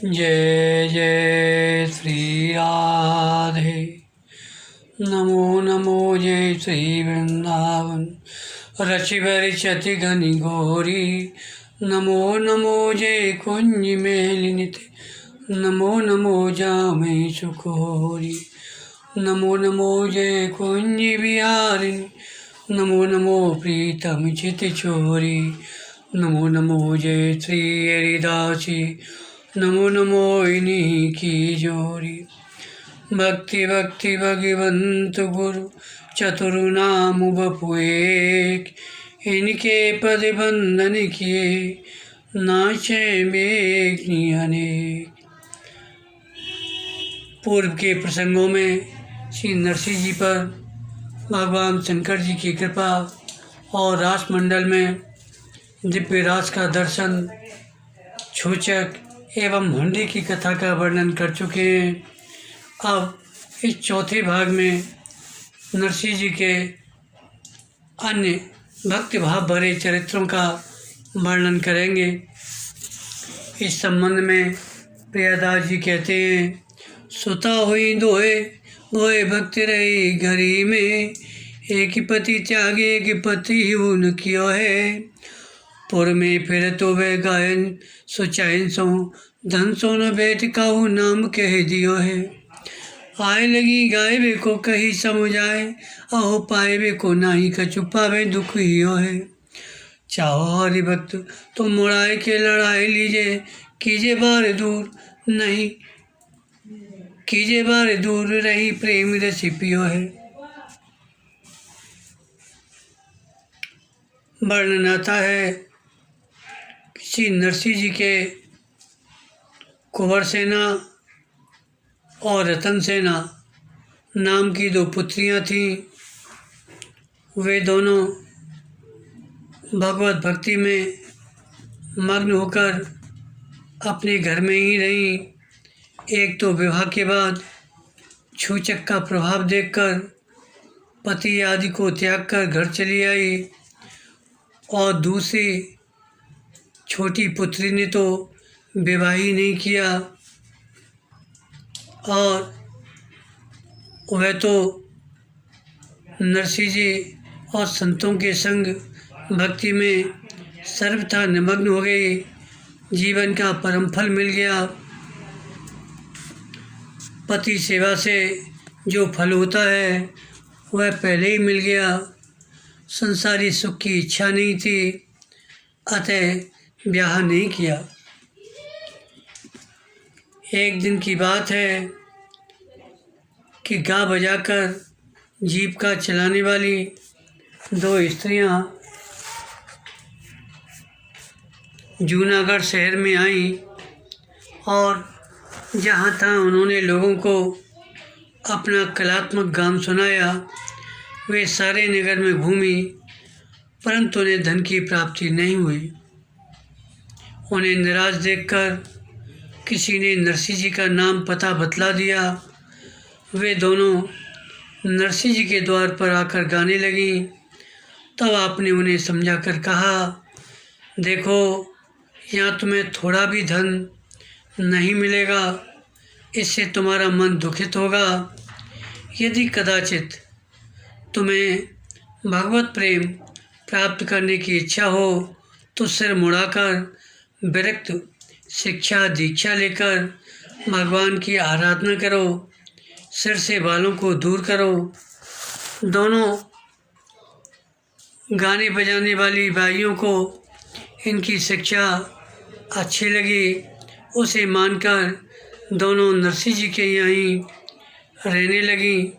जय जय श्री राधे। नमो नमो जय श्री वृंदावन रचि बरिचति घनि घोरी। नमो नमो जय कुंज मेलिनित। नमो नमो जामे सुखोरी। नमो नमो जय कुंज बिहारिणी। नमो नमो प्रीतम चित चोरी। नमो नमो जय श्री हरिदासी। नमो नमो इन्हीं की जोरी। भक्ति भक्ति भगवंत गुरु चतुरु नाम बपु एक। इनके पद बंधन किए नाचे मेघनी अनेक। पूर्व के प्रसंगों में श्री नरसिंह जी पर भगवान शंकर जी की कृपा और रासमंडल में दिव्य रास का दर्शन, छूचक एवं हुंडी की कथा का वर्णन कर चुके हैं। अब इस चौथे भाग में नरसिंह जी के अन्य भक्ति भाव भरे चरित्रों का वर्णन करेंगे। इस संबंध में प्रियादास जी कहते हैं, सुता हुई दोहे गोए भक्ति रही घरी में। एक पति त्यागे एक पति उन कियो है। पुर में फिर तो वह गायन सुचाइन सो धन सोन बैठ काहू नाम कह दियो है। आए लगी गाय वे को कही समझाए। अहो पाए वे को नाही कछु पावे दुख हियो है। चाहो हरि भक्त तुम मुड़ाए के लड़ाई लीजे। कीजे बार दूर नहीं कीजे बार दूर रही प्रेम रसी पियो है। वर्णन आता है श्री नरसिंह जी के कुंवर सेना और रतन सेना नाम की दो पुत्रियां थीं। वे दोनों भगवत भक्ति में मग्न होकर अपने घर में ही रहीं। एक तो विवाह के बाद छूचक का प्रभाव देखकर पति आदि को त्याग कर घर चली आई, और दूसरी छोटी पुत्री ने तो विवाह ही नहीं किया, और वह तो नरसिंह जी और संतों के संग भक्ति में सर्वथा निमग्न हो गई। जीवन का परम फल मिल गया। पति सेवा से जो फल होता है वह पहले ही मिल गया। संसारी सुख की इच्छा नहीं थी, अतः ब्याह नहीं किया। एक दिन की बात है कि गा बजाकर जीविका चलाने वाली दो स्त्रियां जूनागढ़ शहर में आईं, और जहाँ तहाँ उन्होंने लोगों को अपना कलात्मक गान सुनाया। वे सारे नगर में घूमी, परंतु उन्हें धन की प्राप्ति नहीं हुई। उन्हें निराश देखकर किसी ने नरसिंह जी का नाम पता बतला दिया। वे दोनों नरसिंह जी के द्वार पर आकर गाने लगी। तब आपने उन्हें समझाकर कहा, देखो यहाँ तुम्हें थोड़ा भी धन नहीं मिलेगा, इससे तुम्हारा मन दुखित होगा। यदि कदाचित तुम्हें भगवत प्रेम प्राप्त करने की इच्छा हो तो सिर मुड़ाकर विरक्त शिक्षा दीक्षा लेकर भगवान की आराधना करो। सिर से बालों को दूर करो। दोनों गाने बजाने वाली बाइयों को इनकी शिक्षा अच्छी लगी। उसे मानकर दोनों नरसिंह जी के यहाँ ही रहने लगी,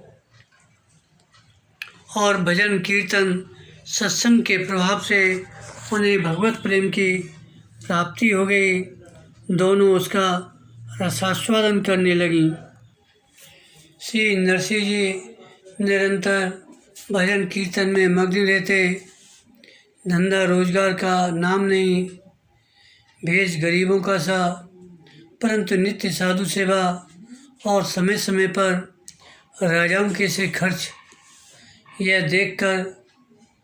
और भजन कीर्तन सत्संग के प्रभाव से उन्हें भगवत प्रेम की प्राप्ति हो गई। दोनों उसका रसास्वादन करने लगी। श्री नरसिंह जी निरंतर भजन कीर्तन में मग्न रहते। धंधा रोजगार का नाम नहीं, भेष गरीबों का सा, परंतु नित्य साधु सेवा और समय समय पर राजाओं के से खर्च, यह देखकर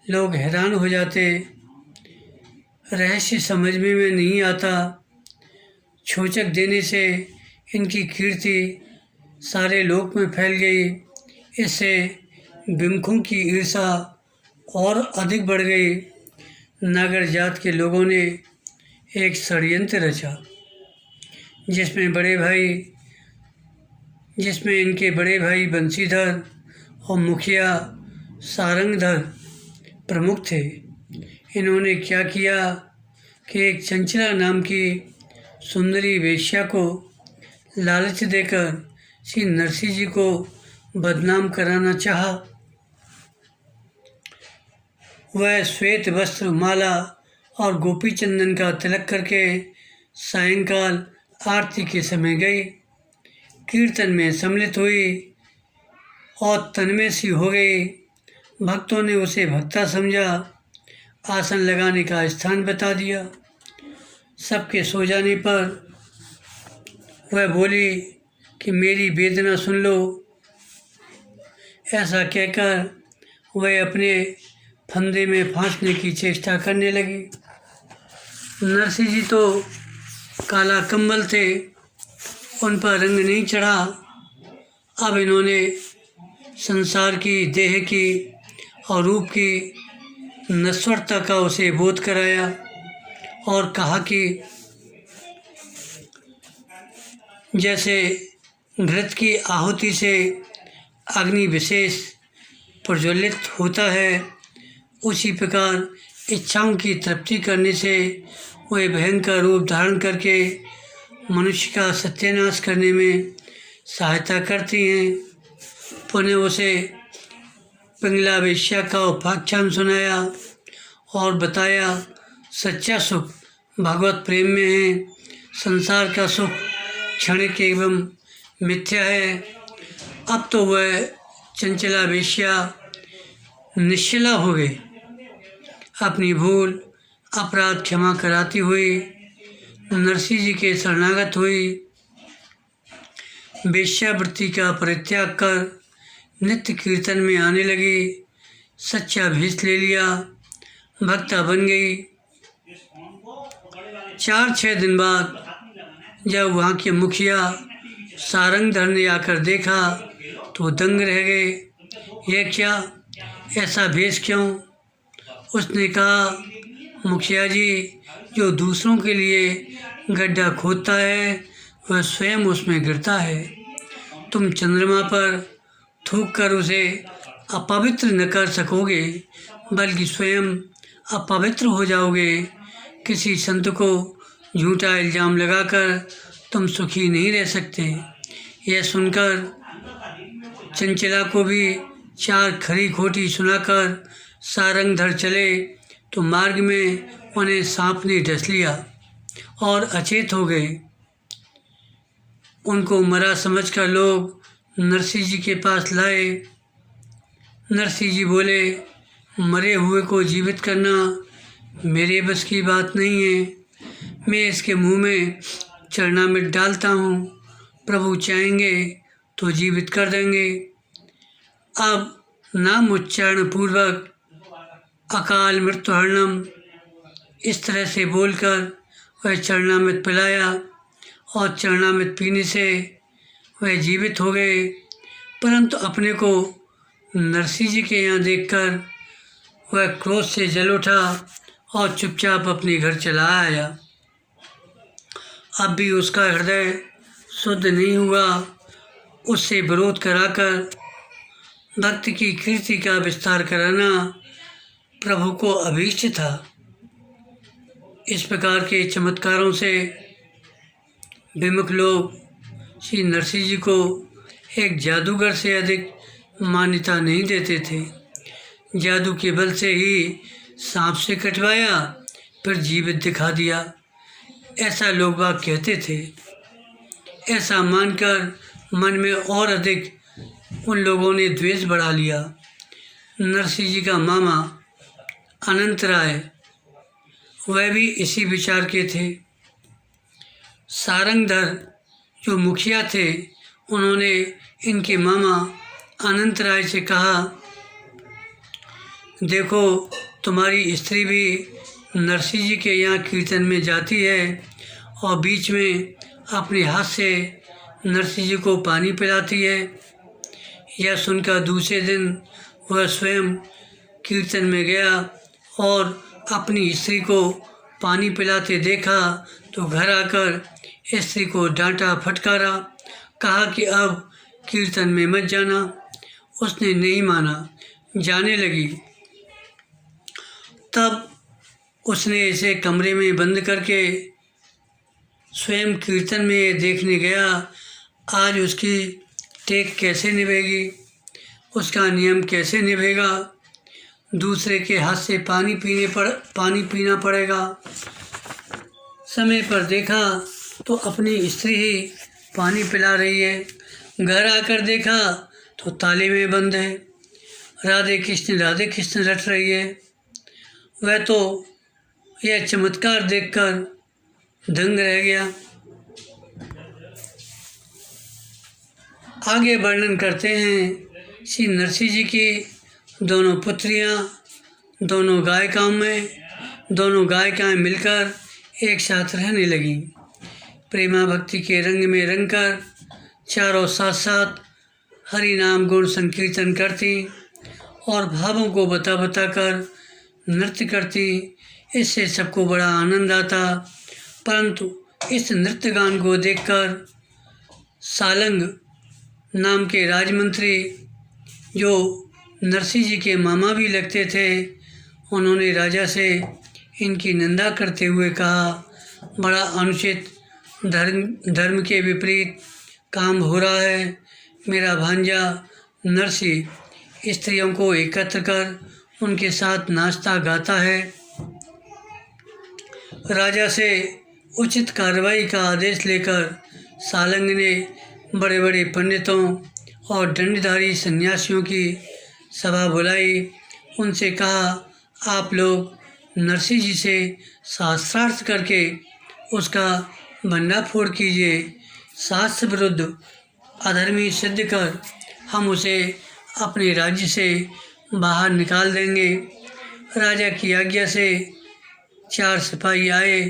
लोग हैरान हो जाते। रहस्य समझ में नहीं आता। छूचक देने से इनकी कीर्ति सारे लोक में फैल गई। इससे बिमुखों की ईर्ष्या और अधिक बढ़ गई। नागर जात के लोगों ने एक षड्यंत्र रचा, जिसमें इनके बड़े भाई बंशीधर और मुखिया सारंगधर प्रमुख थे। इन्होंने क्या किया कि एक चंचला नाम की सुंदरी वेश्या को लालच देकर श्री नरसिंह जी को बदनाम कराना चाहा। वह श्वेत वस्त्र, माला और गोपी चंदन का तिलक करके सायंकाल आरती के समय गई, कीर्तन में सम्मिलित हुई और तन्मय सी हो गई। भक्तों ने उसे भक्ता समझा, आसन लगाने का स्थान बता दिया। सबके सो जाने पर वह बोली कि मेरी वेदना सुन लो। ऐसा कहकर वह अपने फंदे में फांसने की चेष्टा करने लगी। नरसिंह जी तो काला कंबल थे, उन पर रंग नहीं चढ़ा। अब इन्होंने संसार की, देह की और रूप की नश्वरता का उसे बोध कराया और कहा कि जैसे घृत की आहुति से अग्नि विशेष प्रज्वलित होता है, उसी प्रकार इच्छाओं की तृप्ति करने से वे भयंकर रूप धारण करके मनुष्य का सत्यानाश करने में सहायता करती हैं। पुनः उसे पिंगला वेश्या का उपाख्यान सुनाया और बताया सच्चा सुख भगवत प्रेम में है, संसार का सुख क्षणिक एवं मिथ्या है। अब तो वह चंचला वेश्या निश्चला हो गई। अपनी भूल अपराध क्षमा कराती हुई नरसिंह जी के शरणागत हुई। वेश्यावृत्ति का परित्याग कर नित्य कीर्तन में आने लगी। सच्चा भेष ले लिया, भक्ता बन गई। 4-6 दिन बाद जब वहाँ के मुखिया सारंगधर ने आकर देखा तो दंग रह गए। यह क्या, ऐसा भेष क्यों? उसने कहा, मुखिया जी, जो दूसरों के लिए गड्ढा खोदता है वह स्वयं उसमें गिरता है। तुम चंद्रमा पर थूक कर उसे अपवित्र न कर सकोगे, बल्कि स्वयं अपवित्र हो जाओगे। किसी संत को झूठा इल्ज़ाम लगाकर तुम सुखी नहीं रह सकते। यह सुनकर चंचला को भी 4 खरी खोटी सुनाकर सारंगधर चले तो मार्ग में उन्हें सांप ने डस लिया और अचेत हो गए। उनको मरा समझकर लोग नरसिंह जी के पास लाए। नरसिंह जी बोले, मरे हुए को जीवित करना मेरे बस की बात नहीं है। मैं इसके मुंह में चरणामृत डालता हूँ, प्रभु चाहेंगे तो जीवित कर देंगे। अब नाम उच्चारण पूर्वक अकाल मृत्युहरणम, इस तरह से बोलकर वह चरणामृत पिलाया और चरणामृत पीने से वह जीवित हो गए। परंतु अपने को नरसिंह जी के यहाँ देखकर वह क्रोध से जल उठा और चुपचाप अपने घर चला आया। अब भी उसका हृदय शुद्ध नहीं हुआ। उससे विरोध कराकर भक्त की कीर्ति का विस्तार कराना प्रभु को अभीष्ट था। इस प्रकार के चमत्कारों से विमुख लोग श्री नरसिंह जी को एक जादूगर से अधिक मान्यता नहीं देते थे। जादू के बल से ही सांप से कटवाया, फिर जीवित दिखा दिया, ऐसा लोग बाग कहते थे। ऐसा मानकर मन में और अधिक उन लोगों ने द्वेष बढ़ा लिया। नरसिंह जी का मामा अनंत राय, वह भी इसी विचार के थे। सारंगधर जो मुखिया थे, उन्होंने इनके मामा अनंत राय से कहा, देखो तुम्हारी स्त्री भी नरसिंह जी के यहाँ कीर्तन में जाती है और बीच में अपने हाथ से नरसिंह जी को पानी पिलाती है। यह सुनकर दूसरे दिन वह स्वयं कीर्तन में गया और अपनी स्त्री को पानी पिलाते देखा तो घर आकर स्त्री को डांटा फटकारा, कहा कि अब कीर्तन में मत जाना। उसने नहीं माना, जाने लगी। तब उसने इसे कमरे में बंद करके स्वयं कीर्तन में देखने गया आज उसकी टेक कैसे निभेगी, उसका नियम कैसे निभेगा। दूसरे के हाथ से पानी पीना पड़ेगा। समय पर देखा तो अपनी स्त्री ही पानी पिला रही है। घर आकर देखा तो ताले में बंद है। राधे कृष्ण रट रही है। वह तो यह चमत्कार देखकर दंग रह गया। आगे वर्णन करते हैं श्री नरसिंह जी की दोनों पुत्रियां, दोनों गायिकाएं मिलकर एक साथ रहने लगीं। प्रेमा भक्ति के रंग में रंगकर चारों साथ साथ हरि नाम गुण संकीर्तन करती और भावों को बता कर नृत्य करती। इससे सबको बड़ा आनंद आता। परंतु इस नृत्य गान को देखकर सालंग नाम के राजमंत्री, जो नरसिंह जी के मामा भी लगते थे, उन्होंने राजा से इनकी निंदा करते हुए कहा, बड़ा अनुचित धर्म के विपरीत काम हो रहा है। मेरा भांजा नरसिंह स्त्रियों को एकत्र कर उनके साथ नाचता गाता है। राजा से उचित कार्रवाई का आदेश लेकर सालंग ने बड़े बड़े पंडितों और दंडधारी सन्यासियों की सभा बुलाई। उनसे कहा, आप लोग नरसिंह जी से शास्त्रार्थ करके उसका भंडाफोड़ कीजिए। शास्त्र विरुद्ध अधर्मी सिद्ध कर हम उसे अपने राज्य से बाहर निकाल देंगे। राजा की आज्ञा से 4 सिपाही आए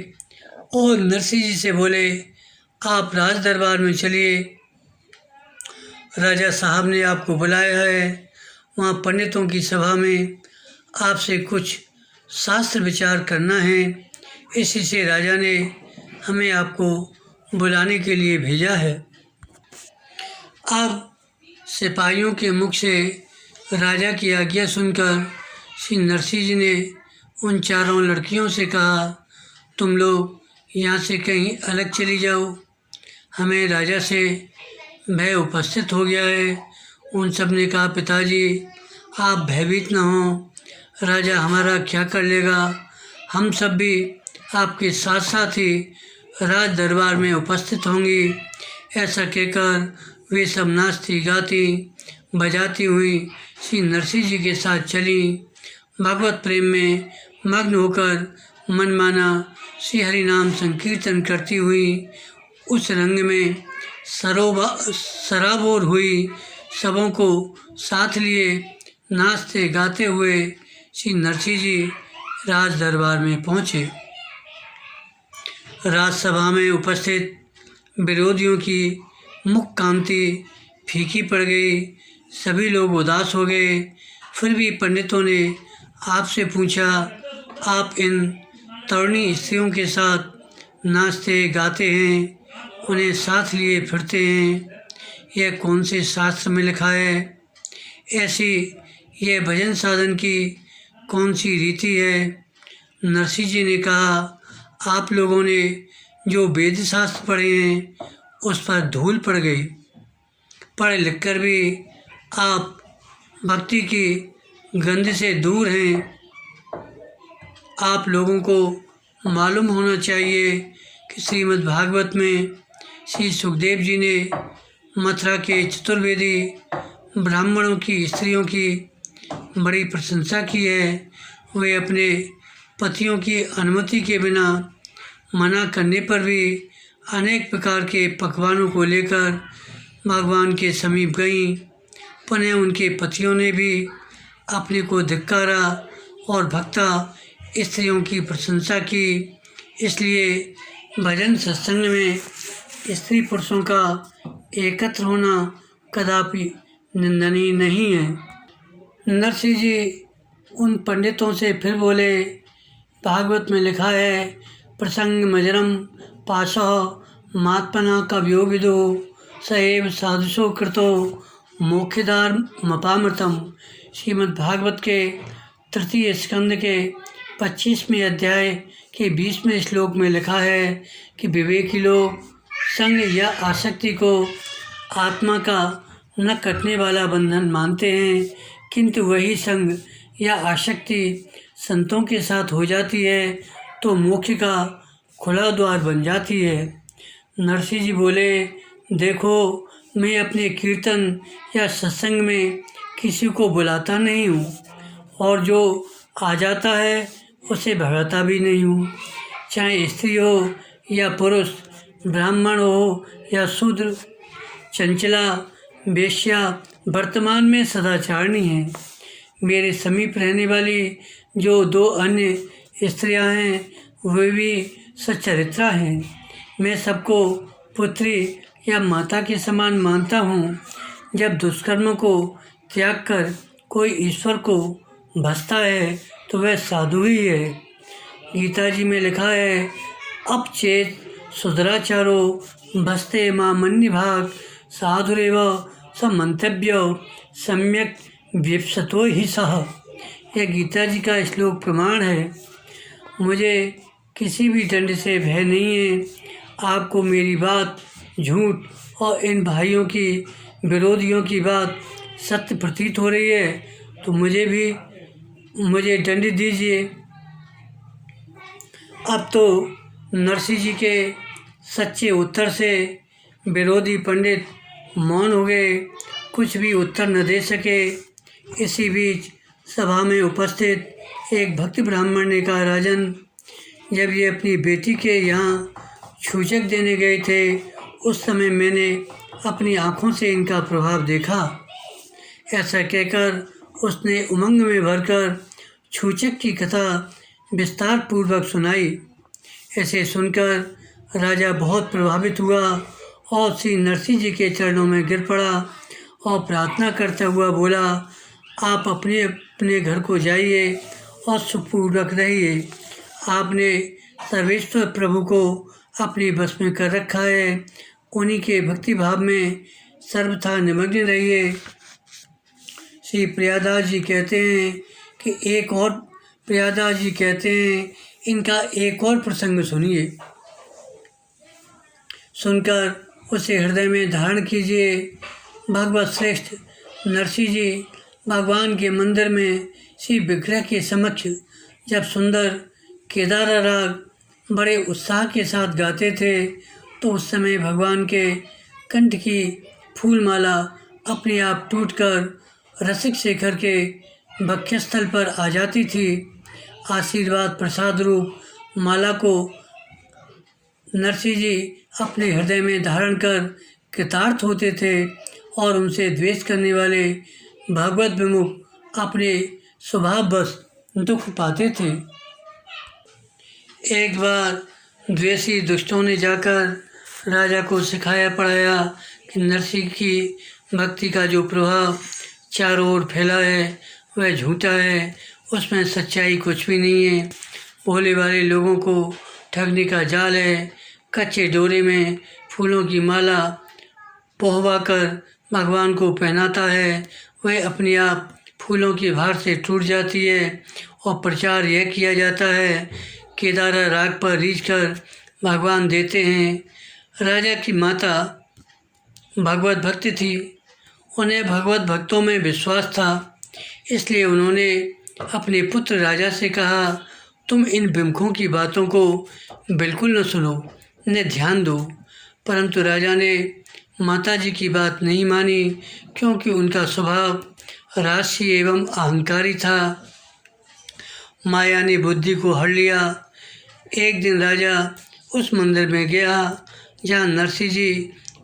और नरसिंह जी से बोले, आप राज दरबार में चलिए, राजा साहब ने आपको बुलाया है। वहाँ पंडितों की सभा में आपसे कुछ शास्त्र विचार करना है। इसी से राजा ने हमें आपको बुलाने के लिए भेजा है। अब सिपाहियों के मुख से राजा की आज्ञा सुनकर श्री नरसिंह जी ने उन चारों लड़कियों से कहा, तुम लोग यहाँ से कहीं अलग चली जाओ। हमें राजा से भय उपस्थित हो गया है। उन सब ने कहा, पिताजी आप भयभीत न हो, राजा हमारा क्या कर लेगा। हम सब भी आपके साथ साथ ही राज दरबार में उपस्थित होंगी। ऐसा कहकर वे सब नाचती गाती बजाती हुई श्री नरसिंह जी के साथ चली। भगवत प्रेम में मग्न होकर मनमाना श्री हरि नाम संकीर्तन करती हुई उस रंग में सराबोर हुई सबों को साथ लिए नाचते गाते हुए श्री नरसिंह जी राज दरबार में पहुँचे। राजसभा में उपस्थित विरोधियों की मुख कांति फीकी पड़ गई। सभी लोग उदास हो गए। फिर भी पंडितों ने आपसे पूछा, आप इन तरुणी स्त्रियों के साथ नाचते गाते हैं, उन्हें साथ लिए फिरते हैं, यह कौन से शास्त्र में लिखा है? ऐसी यह भजन साधन की कौन सी रीति है? नरसिंह जी ने कहा, आप लोगों ने जो वेद शास्त्र पढ़े हैं उस पर धूल पड़ गई। पढ़ लिख कर भी आप भक्ति की गंध से दूर हैं। आप लोगों को मालूम होना चाहिए कि श्रीमद् भागवत में श्री सुखदेव जी ने मथुरा के चतुर्वेदी ब्राह्मणों की स्त्रियों की बड़ी प्रशंसा की है। वे अपने पतियों की अनुमति के बिना मना करने पर भी अनेक प्रकार के पकवानों को लेकर भगवान के समीप गईं। पुनः उनके पतियों ने भी अपने को धिक्कारा और भक्ता स्त्रियों की प्रशंसा की। इसलिए भजन सत्संग में स्त्री पुरुषों का एकत्र होना कदापि निंदनीय नहीं है। नरसिंह जी उन पंडितों से फिर बोले, भागवत में लिखा है, प्रसंग मजरम पाशः महात्मना कवियो विदो सएव साधुषो कृतो मोक्षदार मपामृतम। श्रीमद् भागवत के तृतीय स्कंद के 25वें अध्याय के 20वें श्लोक में लिखा है कि विवेकी लोग संग या आसक्ति को आत्मा का न कटने वाला बंधन मानते हैं, किंतु वही संग या आसक्ति संतों के साथ हो जाती है तो मोक्ष का खुला द्वार बन जाती है। नरसिंह जी बोले, देखो मैं अपने कीर्तन या सत्संग में किसी को बुलाता नहीं हूँ और जो आ जाता है उसे भगाता भी नहीं हूँ। चाहे स्त्री हो या पुरुष, ब्राह्मण हो या शूद्र, चंचला, वेश्या, वर्तमान में सदाचारणी है। मेरे समीप रहने वाली जो 2 अन्य स्त्रियां हैं वे भी सच्चरित्रा हैं। मैं सबको पुत्री या माता के समान मानता हूँ। जब दुष्कर्म को त्याग कर कोई ईश्वर को भजता है तो वह साधु ही है। गीता जी में लिखा है, अपचेत सुधराचारो भस्ते मां मन्य भाग साधुरेव समंतव्य सम्यक व्यप्सतो ही सह। यह गीता जी का श्लोक प्रमाण है। मुझे किसी भी दंड से भय नहीं है। आपको मेरी बात झूठ और इन भाइयों की विरोधियों की बात सत्य प्रतीत हो रही है तो मुझे दंड दीजिए। अब तो नरसिंह जी के सच्चे उत्तर से विरोधी पंडित मौन हो गए, कुछ भी उत्तर न दे सके। इसी बीच सभा में उपस्थित एक भक्त ब्राह्मण ने कहा, राजन, जब ये अपनी बेटी के यहाँ छूचक देने गए थे उस समय मैंने अपनी आँखों से इनका प्रभाव देखा। ऐसा कहकर उसने उमंग में भरकर छूचक की कथा विस्तार पूर्वक सुनाई। ऐसे सुनकर राजा बहुत प्रभावित हुआ और श्री नरसिंह जी के चरणों में गिर पड़ा और प्रार्थना करता हुआ बोला, आप अपने अपने घर को जाइए और सुखपूर्वक रहिए। आपने सर्वेश्वर प्रभु को अपने बस में कर रखा है। उन्हीं के भक्ति भाव में सर्वथा निमग्न रहिए। श्री प्रियादास जी कहते हैं कि प्रियादास जी कहते हैं, इनका एक और प्रसंग सुनिए, सुनकर उसे हृदय में धारण कीजिए। भगवत श्रेष्ठ नरसिंह जी भगवान के मंदिर में श्री विग्रह के समक्ष जब सुंदर केदारा राग बड़े उत्साह के साथ गाते थे तो उस समय भगवान के कंठ की फूलमाला अपने आप टूटकर रसिक शेखर के वक्षस्थल पर आ जाती थी। आशीर्वाद प्रसाद रूप माला को नरसिंह जी अपने हृदय में धारण कर कृतार्थ होते थे और उनसे द्वेष करने वाले भगवत विमुख अपने स्वभाववश दुख पाते थे। एक बार द्वेषी दुष्टों ने जाकर राजा को सिखाया पढ़ाया कि नरसिंह की भक्ति का जो प्रभाव चारों ओर फैला है वह झूठा है, उसमें सच्चाई कुछ भी नहीं है, भोले वाले लोगों को ठगने का जाल है। कच्चे डोरे में फूलों की माला पोहवा कर भगवान को पहनाता है, वह अपने आप फूलों के भार से टूट जाती है। और प्रचार यह किया जाता है, केदारा राग पर रीझ कर भगवान देते हैं। राजा की माता भगवत भक्त थी, उन्हें भगवत भक्तों में विश्वास था, इसलिए उन्होंने अपने पुत्र राजा से कहा, तुम इन विमुखों की बातों को बिल्कुल न सुनो, न ध्यान दो। परंतु राजा ने माता जी की बात नहीं मानी, क्योंकि उनका स्वभाव राजसी एवं अहंकारी था। माया ने बुद्धि को हर लिया। एक दिन राजा उस मंदिर में गया जहाँ नरसिंह जी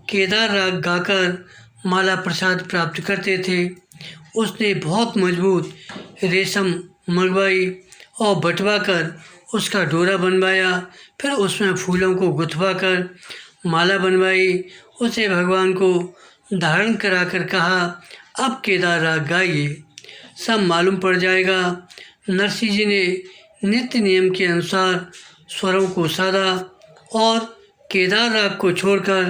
केदार राग गाकर माला प्रसाद प्राप्त करते थे। उसने बहुत मजबूत रेशम मंगवाई और बंटवा कर उसका डोरा बनवाया, फिर उसमें फूलों को गुथवा कर माला बनवाई, उसे भगवान को धारण कराकर कहा, अब केदार राग गाइए, सब मालूम पड़ जाएगा। नरसिंह जी ने नित्य नियम के अनुसार स्वरों को साधा और केदार राग को छोड़कर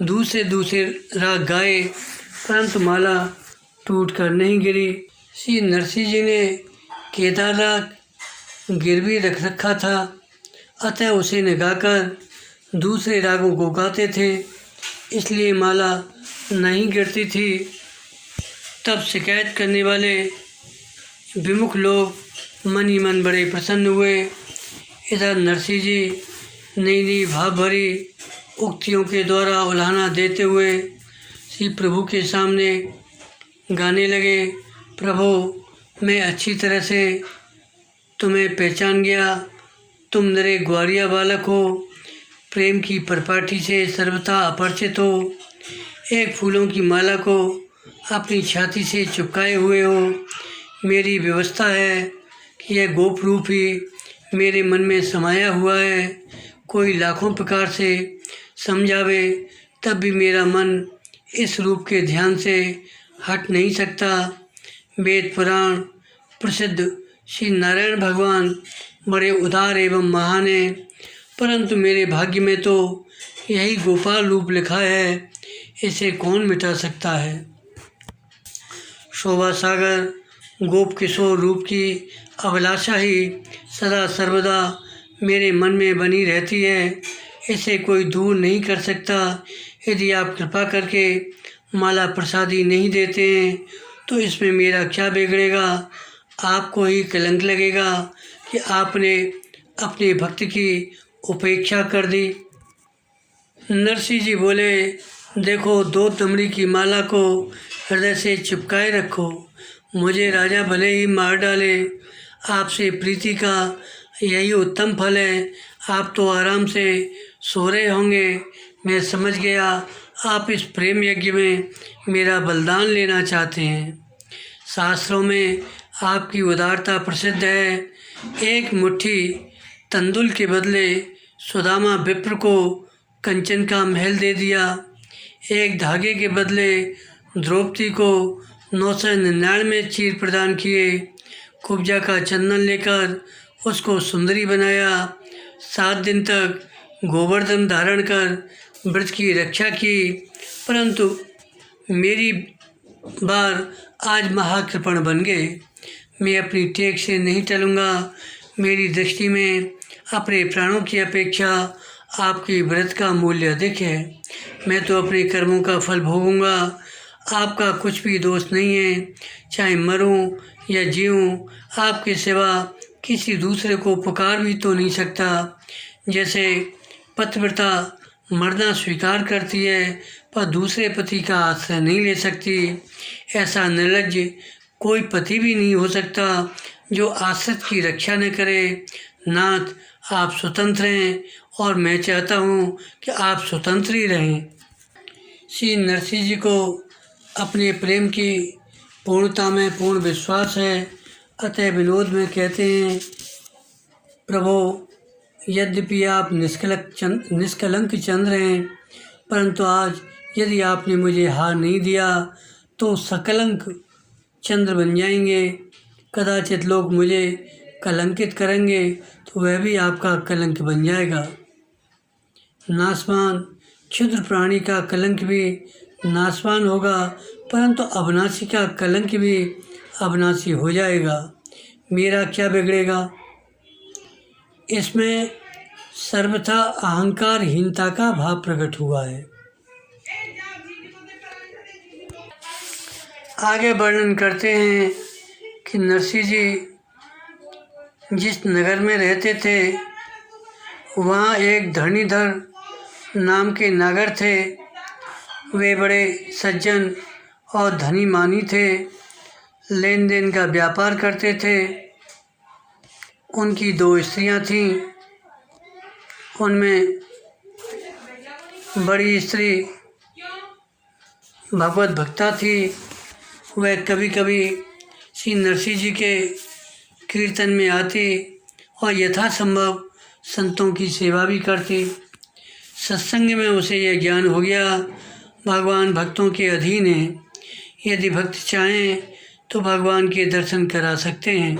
दूसरे दूसरे राग गाए, परंतु माला टूट कर नहीं गिरी। श्री नरसिंह जी ने केदार राग गिरवी रख रखा था, अतः उसे न गाकर दूसरे रागों को गाते थे, इसलिए माला नहीं गिरती थी। तब शिकायत करने वाले विमुख लोग मन ही मन बड़े प्रसन्न हुए। इधर नरसिंह जी नई नई भाव भरी उक्तियों के द्वारा उल्हाना देते हुए श्री प्रभु के सामने गाने लगे, प्रभु मैं अच्छी तरह से तुम्हें पहचान गया, तुम मेरे ग्वारिया बालक हो, प्रेम की परिपाटी से सर्वथा अपरिचित हो, एक फूलों की माला को अपनी छाती से चिपकाए हुए हो। मेरी व्यवस्था है कि यह गोप रूप ही मेरे मन में समाया हुआ है, कोई लाखों प्रकार से समझावे तब भी मेरा मन इस रूप के ध्यान से हट नहीं सकता। वेद पुराण प्रसिद्ध श्री नारायण भगवान बड़े उदार एवं महान हैं, परंतु मेरे भाग्य में तो यही गोपाल रूप लिखा है, इसे कौन मिटा सकता है। शोभा सागर गोप किशोर रूप की अभिलाषा ही सदा सर्वदा मेरे मन में बनी रहती है, इसे कोई दूर नहीं कर सकता। यदि आप कृपा करके माला प्रसादी नहीं देते हैं तो इसमें मेरा क्या बिगड़ेगा, आपको ही कलंक लगेगा कि आपने अपने भक्त की उपेक्षा कर दी। नरसिंह जी बोले, देखो 2 दमड़ी की माला को हृदय से चिपकाए रखो, मुझे राजा भले ही मार डाले, आपसे प्रीति का यही उत्तम फल है। आप तो आराम से सो रहे होंगे, मैं समझ गया आप इस प्रेम यज्ञ में मेरा बलिदान लेना चाहते हैं। शास्त्रों में आपकी उदारता प्रसिद्ध है। एक मुट्ठी तंदुल के बदले सुदामा विप्र को कंचन का महल दे दिया, एक धागे के बदले द्रौपदी को 999 चीर प्रदान किए, कुब्जा का चंदन लेकर उसको सुंदरी बनाया, 7 दिन तक गोवर्धन धारण कर व्रत की रक्षा की, परंतु मेरी बार आज महाकृपण बन गए। मैं अपनी टेक से नहीं टलूँगा। मेरी दृष्टि में अपने प्राणों की अपेक्षा आपकी व्रत का मूल्य अधिक है। मैं तो अपने कर्मों का फल भोगूंगा, आपका कुछ भी दोष नहीं है। चाहे मरूं या जीऊं, आपके सिवा किसी दूसरे को पुकार भी तो नहीं सकता। जैसे पतिव्रता मरना स्वीकार करती है पर दूसरे पति का आश्रय नहीं ले सकती, ऐसा निर्लज्ज कोई पति भी नहीं हो सकता जो आश्रित की रक्षा न करे। नाथ, आप स्वतंत्र हैं और मैं चाहता हूँ कि आप स्वतंत्र ही रहें। श्री नरसिंह जी को अपने प्रेम की पूर्णता में पूर्ण विश्वास है, अतः विनोद में कहते हैं, प्रभु यद्यपि आप निष्कलंक चंद्र हैं, परंतु आज यदि आपने मुझे हार नहीं दिया तो सकलंक चंद्र बन जाएंगे। कदाचित लोग मुझे कलंकित करेंगे तो वह भी आपका कलंक बन जाएगा। नाशवान क्षुद्र प्राणी का कलंक भी नाशवान होगा, परंतु अविनाशी का कलंक भी अविनाशी हो जाएगा। मेरा क्या बिगड़ेगा। इसमें सर्वथा अहंकारहीनता का भाव प्रकट हुआ है। आगे वर्णन करते हैं कि नरसिंह जी जिस नगर में रहते थे वहाँ एक धरणीधर नाम के नागर थे। वे बड़े सज्जन और धनी मानी थे, लेन देन का व्यापार करते थे। उनकी 2 स्त्रियां थीं, उनमें बड़ी स्त्री भगवत भक्ता थी। वह कभी कभी श्री नरसिंह जी के कीर्तन में आती और यथासंभव संतों की सेवा भी करते। सत्संग में उसे यह ज्ञान हो गया, भगवान भक्तों के अधीन हैं। यदि भक्त चाहें तो भगवान के दर्शन करा सकते हैं।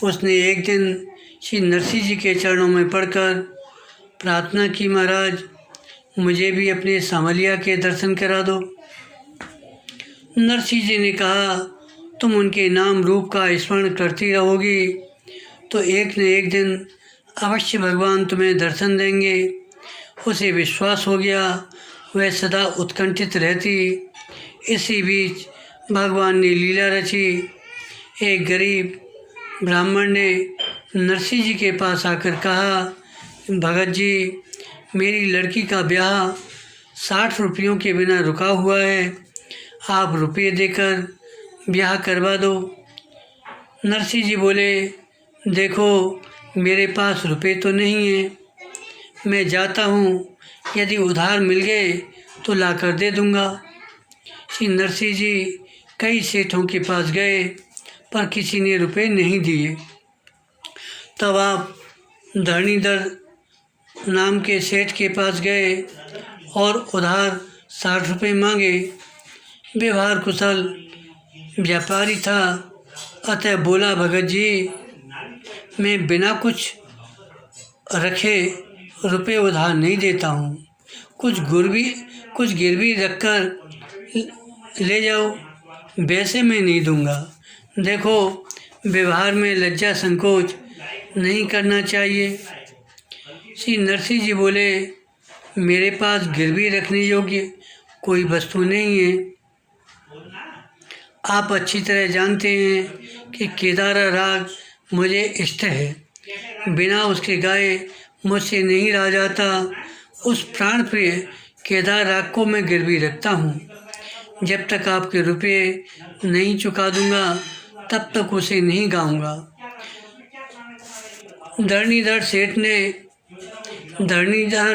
उसने एक दिन श्री नरसिंह जी के चरणों में पड़कर प्रार्थना की, महाराज मुझे भी अपने सांवलिया के दर्शन करा दो। नरसिंह जी ने कहा, तुम उनके नाम रूप का स्मरण करती रहोगी तो एक न एक दिन अवश्य भगवान तुम्हें दर्शन देंगे। उसे विश्वास हो गया, वह सदा उत्कंठित रहती। इसी बीच भगवान ने लीला रची। एक गरीब ब्राह्मण ने नरसिंह जी के पास आकर कहा, भगत जी मेरी लड़की का ब्याह 60 रुपयों के बिना रुका हुआ है, आप रुपये देकर ब्याह करवा दो। नरसिंह जी बोले, देखो मेरे पास रुपये तो नहीं है, मैं जाता हूँ, यदि उधार मिल गए तो ला कर दे दूँगा। श्री नरसिंह जी कई सेठों के पास गए पर किसी ने रुपये नहीं दिए। तब आप धरणीधर नाम के सेठ के पास गए और उधार 60 रुपये मांगे। व्यवहार कुशल व्यापारी था, अतः बोला, भगत जी मैं बिना कुछ रखे रुपये उधार नहीं देता हूँ, कुछ गिरवी रखकर ले जाओ, वैसे मैं नहीं दूंगा। देखो व्यवहार में लज्जा संकोच नहीं करना चाहिए। श्री नरसिंह जी बोले, मेरे पास गिरवी रखने योग्य कोई वस्तु नहीं है। आप अच्छी तरह जानते हैं कि केदारा राग मुझे इष्ट है, बिना उसके गाए मुझसे नहीं रहा जाता। उस प्राण प्रिय केदार राग को मैं गिरवी रखता हूँ। जब तक आपके रुपये नहीं चुका दूंगा तब तक उसे नहीं गाऊंगा। धरणीधर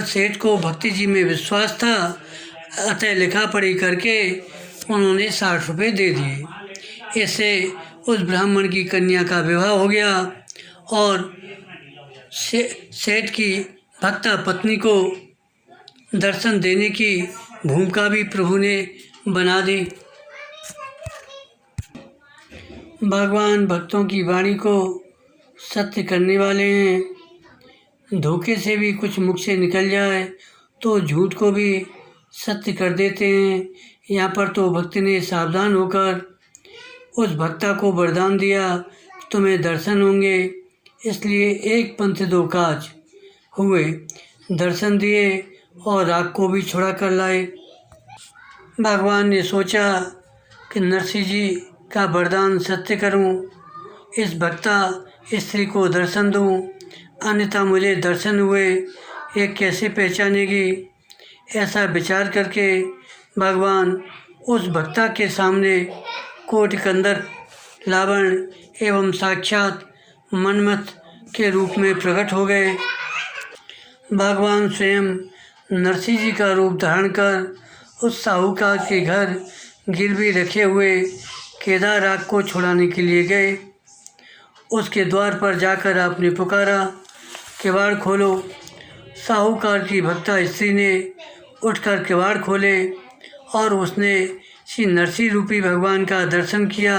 सेठ को भक्ति जी में विश्वास था, अतः लिखा पढ़ी करके उन्होंने 60 रुपये दे दिए। इससे उस ब्राह्मण की कन्या का विवाह हो गया और सेठ की भक्ता पत्नी को दर्शन देने की भूमिका भी प्रभु ने बना दी। भगवान भक्तों की वाणी को सत्य करने वाले हैं। धोखे से भी कुछ मुख से निकल जाए तो झूठ को भी सत्य कर देते हैं। यहाँ पर तो भक्त ने सावधान होकर उस भक्ता को वरदान दिया, तुम्हें दर्शन होंगे, इसलिए एक पंथ दो काज हुए, दर्शन दिए और राग को भी छुड़ा कर लाए। भगवान ने सोचा कि नरसिंह जी का वरदान सत्य करूं, इस भक्ता स्त्री को दर्शन दूं, अन्यथा मुझे दर्शन हुए ये कैसे पहचानेगी। ऐसा विचार करके भगवान उस भक्ता के सामने कोटिकंदर लावण एवं साक्षात मन्मथ के रूप में प्रकट हो गए। भगवान स्वयं नरसिंह जी का रूप धारण कर उस साहूकार के घर गिरवी रखे हुए केदार राग को छुड़ाने के लिए गए। उसके द्वार पर जाकर आपने पुकारा, किवाड़ खोलो। साहूकार की भक्ता स्त्री ने उठकर किवाड़ खोले और उसने श्री नरसिंह रूपी भगवान का दर्शन किया।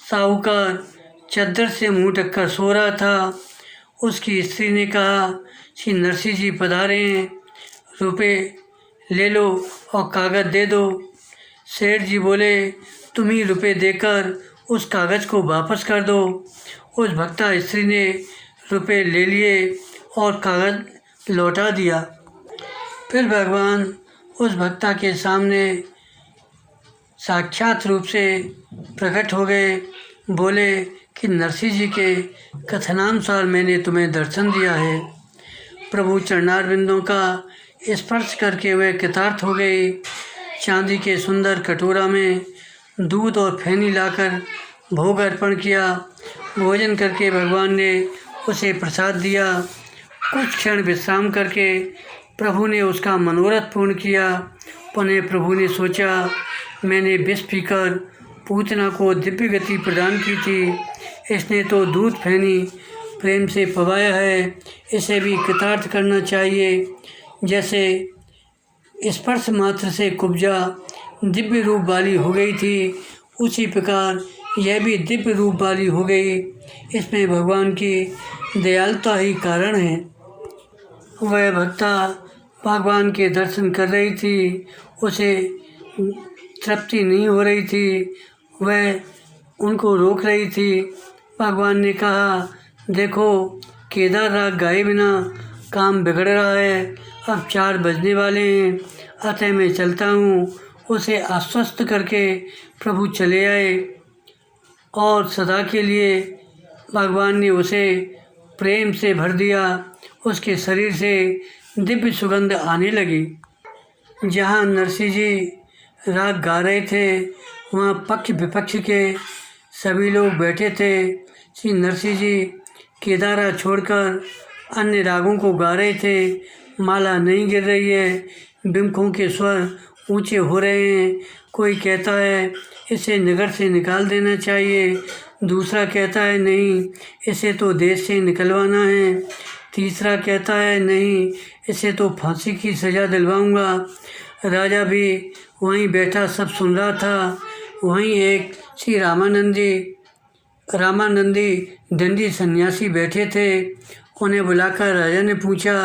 साहूकार चद्दर से मुंह ढककर सो रहा था। उसकी स्त्री ने कहा, श्री नरसिंह जी पधारे हैं, रुपये ले लो और कागज़ दे दो। सेठ जी बोले, तुम ही रुपये देकर उस कागज़ को वापस कर दो। उस भक्ता स्त्री ने रुपये ले लिए और कागज़ लौटा दिया। फिर भगवान उस भक्ता के सामने साक्षात रूप से प्रकट हो गए। बोले कि नरसिंह जी के कथनानुसार मैंने तुम्हें दर्शन दिया है। प्रभु चरणारविंदों का स्पर्श करके वे कृतार्थ हो गए। चांदी के सुंदर कटोरा में दूध और फैनी लाकर भोग अर्पण किया। भोजन करके भगवान ने उसे प्रसाद दिया। कुछ क्षण विश्राम करके प्रभु ने उसका मनोरथ पूर्ण किया। पुनः प्रभु ने सोचा, मैंने विष पीकर पूतना को दिव्य गति प्रदान की थी, इसने तो दूध फैनी प्रेम से पवाया है, इसे भी कृतार्थ करना चाहिए। जैसे स्पर्श मात्र से कुब्जा दिव्य रूप वाली हो गई थी, उसी प्रकार यह भी दिव्य रूप वाली हो गई। इसमें भगवान की दयालुता ही कारण है। वह भक्ता भगवान के दर्शन कर रही थी, उसे तृप्ति नहीं हो रही थी, वह उनको रोक रही थी। भगवान ने कहा, देखो केदार राग गाए बिना काम बिगड़ रहा है, अब 4 बजने वाले हैं, अतः मैं चलता हूँ। उसे आश्वस्त करके प्रभु चले आए और सदा के लिए भगवान ने उसे प्रेम से भर दिया। उसके शरीर से दिव्य सुगंध आने लगी। जहाँ नरसिंह जी राग गा रहे थे, वहाँ पक्ष विपक्ष के सभी लोग बैठे थे। श्री नरसिंह जी केदारा छोड़कर अन्य रागों को गा रहे थे। माला नहीं गिर रही है, बिम्फों के स्वर ऊंचे हो रहे हैं। कोई कहता है इसे नगर से निकाल देना चाहिए, दूसरा कहता है नहीं, इसे तो देश से निकलवाना है, तीसरा कहता है नहीं, इसे तो फांसी की सज़ा दिलवाऊंगा। राजा भी वहीं बैठा सब सुन रहा था। वहीं एक श्री रामानंदी दंडी सन्यासी बैठे थे। उन्हें बुलाकर राजा ने पूछा,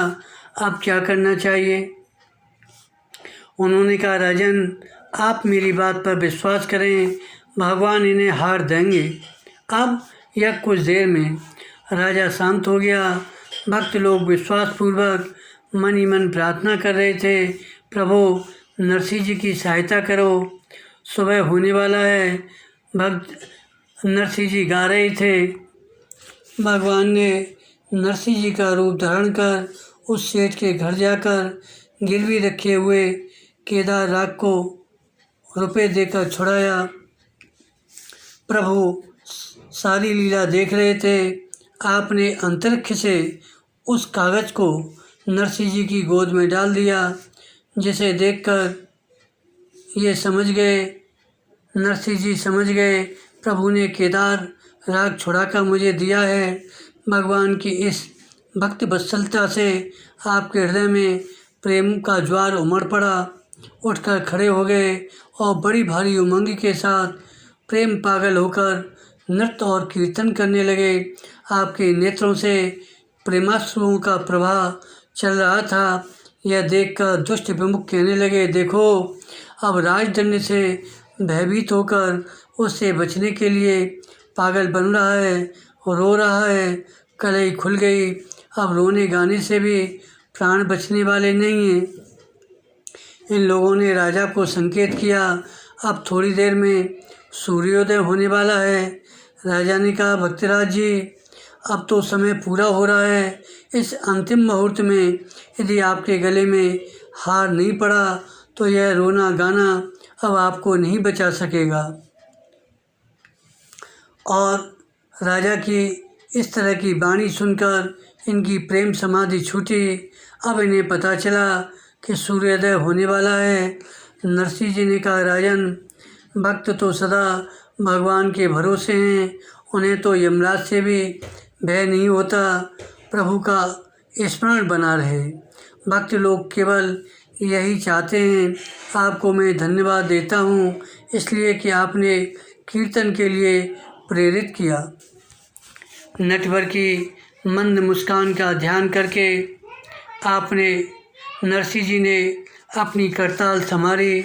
आप क्या करना चाहिए? उन्होंने कहा, राजन आप मेरी बात पर विश्वास करें, भगवान इन्हें हार देंगे अब या कुछ देर में। राजा शांत हो गया। भक्त लोग विश्वासपूर्वक मन ही मन प्रार्थना कर रहे थे, प्रभु नरसिंह जी की सहायता करो, सुबह होने वाला है। भक्त नरसिंह जी गा रहे थे। भगवान ने नरसिंह जी का रूप धारण कर उस सेठ के घर जाकर गिरवी रखे हुए केदार राग को रुपए देकर छुड़ाया। प्रभु सारी लीला देख रहे थे। आपने अंतरिक्ष से उस कागज को नरसिंह जी की गोद में डाल दिया, जिसे देखकर ये समझ गए, नरसिंह जी समझ गए, प्रभु ने केदार राग छुड़ाकर मुझे दिया है। भगवान की इस भक्ति वत्सलता से आपके हृदय में प्रेम का ज्वार उमड़ पड़ा। उठकर खड़े हो गए और बड़ी भारी उमंग के साथ प्रेम पागल होकर नृत्य और कीर्तन करने लगे। आपके नेत्रों से प्रेमाश्रुओं का प्रवाह चल रहा था। यह देखकर दुष्ट विमुख कहने लगे, देखो अब राजदंड से भयभीत होकर उससे बचने के लिए पागल बन रहा है, रो रहा है, कलई खुल गई। अब रोने गाने से भी प्राण बचने वाले नहीं हैं। इन लोगों ने राजा को संकेत किया, अब थोड़ी देर में सूर्योदय होने वाला है। राजा ने कहा, भक्तराज जी अब तो समय पूरा हो रहा है। इस अंतिम मुहूर्त में यदि आपके गले में हार नहीं पड़ा तो यह रोना गाना अब आपको नहीं बचा सकेगा। और राजा की इस तरह की वाणी सुनकर इनकी प्रेम समाधि छूटी। अब इन्हें पता चला कि सूर्योदय होने वाला है। नरसिंह जी ने कहा, राजन भक्त तो सदा भगवान के भरोसे हैं, उन्हें तो यमराज से भी भय नहीं होता। प्रभु का स्मरण बना रहे। भक्त लोग केवल यही चाहते हैं। आपको मैं धन्यवाद देता हूँ इसलिए कि आपने कीर्तन के लिए प्रेरित किया। नटवर की मंद मुस्कान का ध्यान करके आपने नरसिंह जी ने अपनी करताल संभाली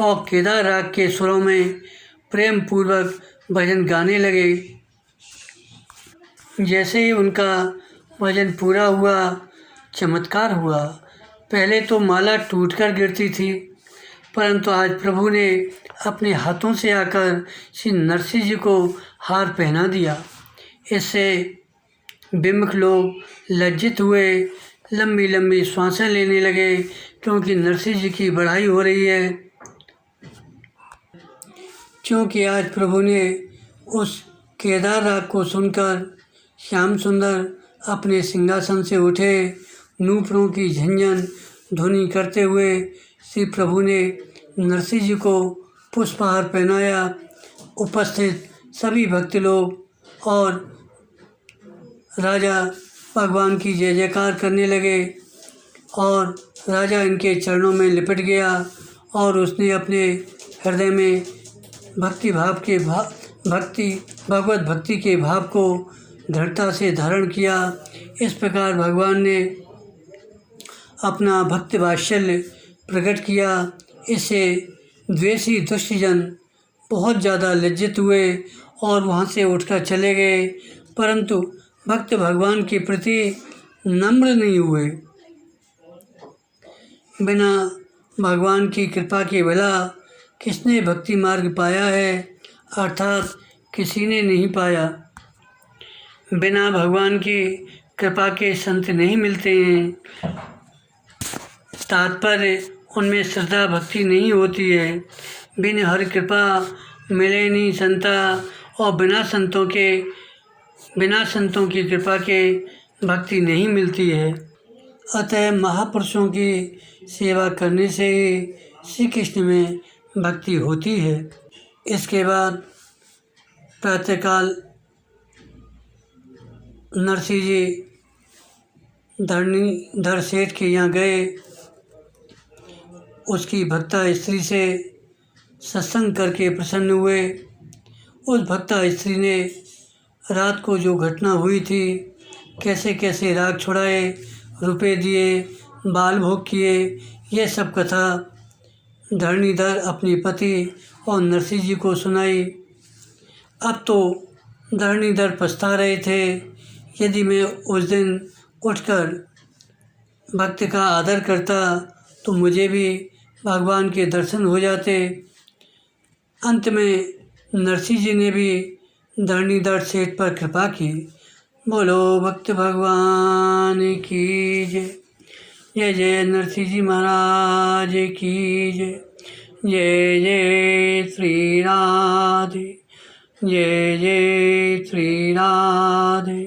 और केदार राग के सुरों में प्रेम पूर्वक भजन गाने लगे। जैसे ही उनका भजन पूरा हुआ, चमत्कार हुआ। पहले तो माला टूटकर गिरती थी, परंतु आज प्रभु ने अपने हाथों से आकर श्री नरसिंह जी को हार पहना दिया। इससे विमुख लोग लज्जित हुए, लंबी लंबी श्वासें लेने लगे, क्योंकि नरसिंह जी की बढ़ाई हो रही है। क्योंकि आज प्रभु ने उस केदार राग को सुनकर श्याम सुंदर अपने सिंहासन से उठे। नूपुरों की झंझन ध्वनि करते हुए श्री प्रभु ने नरसिंह जी को पुष्पहार पहनाया। उपस्थित सभी भक्त लोग और राजा भगवान की जय जयकार करने लगे और राजा इनके चरणों में लिपट गया और उसने अपने हृदय में भगवत भक्ति के भाव को दृढ़ता से धारण किया। इस प्रकार भगवान ने अपना भक्त वात्सल्य प्रकट किया। इससे द्वेषी दुष्टजन बहुत ज़्यादा लज्जित हुए और वहाँ से उठकर चले गए, परंतु भक्त भगवान के प्रति नम्र नहीं हुए। बिना भगवान की कृपा के भला किसने भक्ति मार्ग पाया है, अर्थात किसी ने नहीं पाया। बिना भगवान की कृपा के संत नहीं मिलते हैं। तात्पर्य उनमें श्रद्धा भक्ति नहीं होती है। बिन हर कृपा मिले नहीं संता, और बिना संतों की कृपा के भक्ति नहीं मिलती है। अतः महापुरुषों की सेवा करने से ही श्री कृष्ण में भक्ति होती है। इसके बाद प्रातःकाल नरसिंह जी धरणीधर सेठ के यहाँ गए। उसकी भक्ता स्त्री से सत्संग करके प्रसन्न हुए। उस भक्ता स्त्री ने रात को जो घटना हुई थी, कैसे कैसे राग छुड़ाए, रुपए दिए, बाल भोग किए, ये सब कथा धरणीधर अपने पति और नरसिंह जी को सुनाई। अब तो धरणीधर पछता रहे थे, यदि मैं उस दिन उठकर भक्त का आदर करता तो मुझे भी भगवान के दर्शन हो जाते। अंत में नरसिंह जी ने भी धरणीधर सेठ पर कृपा की। बोलो भक्त भगवान की जय। जय जय नरसिंह जी महाराज की जय। जय जय श्री राधे। जय जय श्री राधे।